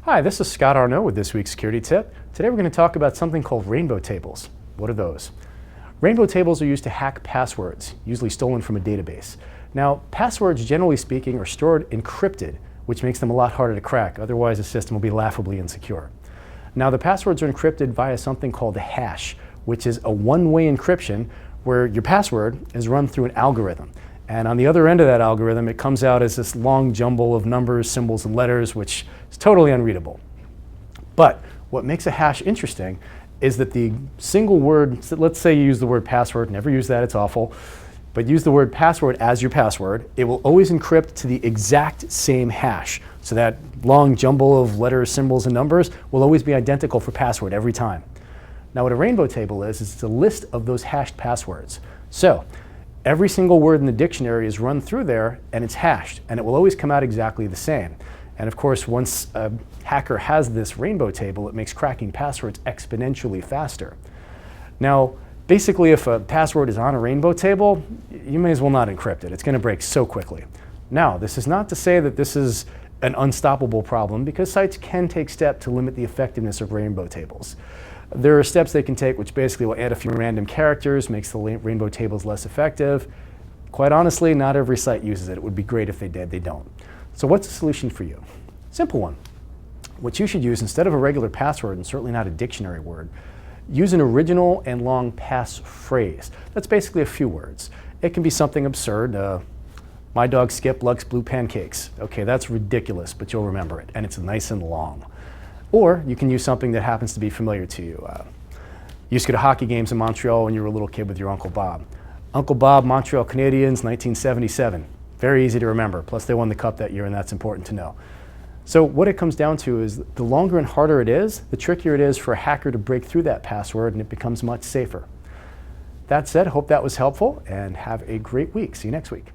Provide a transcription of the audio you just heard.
Hi, this is Scott Arnaud with this week's security tip. Today we're going to talk about something called rainbow tables. What are those? Rainbow tables are used to hack passwords, usually stolen from a database. Now, passwords, generally speaking, are stored encrypted, which makes them a lot harder to crack. Otherwise, the system will be laughably insecure. Now, the passwords are encrypted via something called a hash, which is a one-way encryption where your password is run through an algorithm. And on the other end of that algorithm, it comes out as this long jumble of numbers, symbols, and letters, which is totally unreadable. But what makes a hash interesting is that the single word, so let's say you use the word password, never use that, it's awful, but use the word password as your password, it will always encrypt to the exact same hash. So that long jumble of letters, symbols, and numbers will always be identical for password every time. Now what a rainbow table is it's a list of those hashed passwords. So every single word in the dictionary is run through there and it's hashed, and it will always come out exactly the same. And of course, once a hacker has this rainbow table, it makes cracking passwords exponentially faster. Now, basically, if a password is on a rainbow table, you may as well not encrypt it. It's going to break so quickly. Now, this is not to say that this is an unstoppable problem, because sites can take steps to limit the effectiveness of rainbow tables. There are steps they can take which basically will add a few random characters, makes the rainbow tables less effective. Quite honestly, not every site uses it. It would be great if they did, they don't. So what's the solution for you? Simple one. What you should use, instead of a regular password, and certainly not a dictionary word, use an original and long passphrase. That's basically a few words. It can be something absurd. My dog Skip likes blue pancakes. Okay, that's ridiculous, but you'll remember it, and it's nice and long. Or you can use something that happens to be familiar to you. You used to go to hockey games in Montreal when you were a little kid with your Uncle Bob. Uncle Bob, Montreal Canadiens, 1977. Very easy to remember. Plus, they won the cup that year, and that's important to know. So what it comes down to is the longer and harder it is, the trickier it is for a hacker to break through that password, and it becomes much safer. That said, I hope that was helpful, and have a great week. See you next week.